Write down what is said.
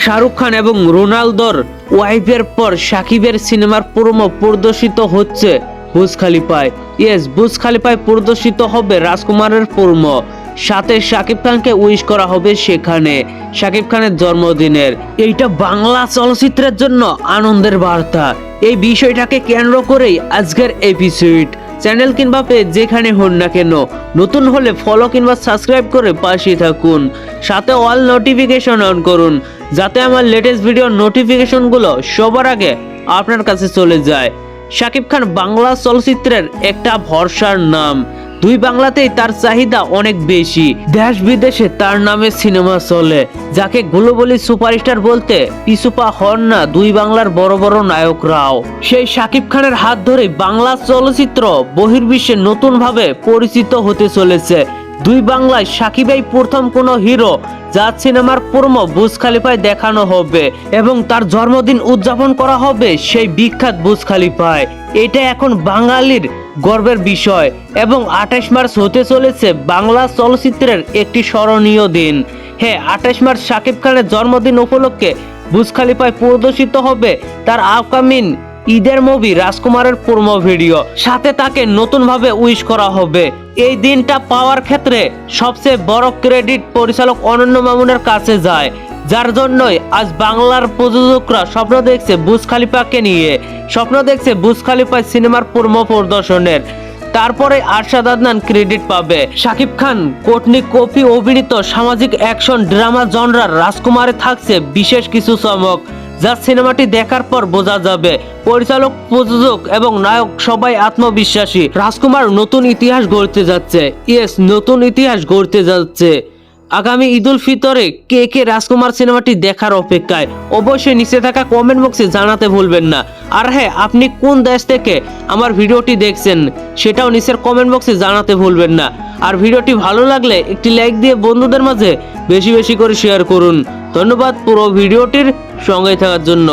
শাহরুখ খান এবং রোনালদোর ওয়াইফের পর সাকিবের সিনেমার প্রোমো প্রদর্শিত হচ্ছে বুর্জ খলিফায়। ইয়েস, বুর্জ খলিফায় প্রদর্শিত হবে রাজকুমারের প্রোমো, সাথে শাকিব খানকে উইশ করা হবে সেখানে শাকিব খানের জন্মদিনের। এইটা বাংলা চলচ্চিত্রের জন্য আনন্দের বার্তা। এই বিষয়টাকে কেন্দ্র করেই আজকের এপিসোড। চ্যানেল কিংবা পেজ যেখানে হন না কেন, নতুন হলে ফলো কিংবা সাবস্ক্রাইব করে পাশে থাকুন, সাথে অল নোটিফিকেশন অন করুন, যাতে আমার লেটেস্ট ভিডিও নোটিফিকেশনগুলো সবার আগে আপনার কাছে চলে যায়। শাকিব খান বাংলা চলচ্চিত্রের একটা ভরসার নাম। দুই বাংলাতেই তার চাহিদা অনেক বেশি। দেশ বিদেশে তার নামে সিনেমা চলে। যাকে গ্লোবালি সুপারস্টার বলতে পিছুপা হন না দুই বাংলার বড় বড় নায়করাও। সেই শাকিব খানের হাত ধরে বাংলা চলচ্চিত্র বহির্বিশ্বে নতুন ভাবে পরিচিত হতে চলেছে। দুই বাংলায় সাকিবাই প্রথম কোনো হিরো যার সিনেমার প্রোমো বুর্জ খলিফায় দেখানো হবে এবং তার জন্মদিন উদযাপন করা হবে সেই বিখ্যাত বুর্জ খলিফায়। এটা এখন বাঙালির গর্বের বিষয় এবং 28 মার্চ হতে চলেছে বাংলা চলচ্চিত্রের একটি স্মরণীয় দিন। হ্যাঁ, 28 মার্চ শাকিব খানের জন্মদিন উপলক্ষে বুর্জ খলিফায় প্রদর্শিত হবে তার আপকামিং ঈদের মুভি রাজকুমারের প্রোমো ভিডিও, সাথে তাকে নতুন ভাবে উইশ করা হবে। এই দিনটা পাওয়ার ক্ষেত্রে সবচেয়ে বড় ক্রেডিট পরিচালক অনন্য মামুনের কাছে যায়, যার জন্যই আজ বাংলার প্রযোজকরা স্বপ্ন দেখছে বুর্জ খলিফাকে নিয়ে, স্বপ্ন দেখছে বুর্জ খলিফায় সিনেমার প্রোমো প্রদর্শনের। তারপরে আরশাদ আদনান ক্রেডিট পাবে। শাকিব খান, কোটনি কফি অভিনীত সামাজিক অ্যাকশন ড্রামা জনরার রাজকুমারে থাকছে বিশেষ কিছু চমক, যা সিনেমাটি দেখার পর বোঝা যাবে। পরিচালক, প্রযোজক এবং নায়ক সবাই আত্মবিশ্বাসী। রাজকুমার নতুন ইতিহাস গড়তে যাচ্ছে। ইয়েস, নতুন ইতিহাস গড়তে যাচ্ছে। আগামী ঈদুল ফিতরে কে কে রাজকুমার সিনেমাটি দেখার অপেক্ষায়, অবশ্যই নিচে থাকা কমেন্ট বক্সে জানাতে ভুলবেন না। আর হ্যাঁ, আপনি কোন দেশ থেকে আমার ভিডিওটি দেখছেন সেটাও নিচের কমেন্ট বক্সে জানাতে ভুলবেন না। আর ভিডিওটি ভালো লাগলে একটি লাইক দিয়ে বন্ধুদের মাঝে বেশি বেশি করে শেয়ার করুন। ধন্যবাদ পুরো ভিডিওটির সঙ্গে থাকার জন্য।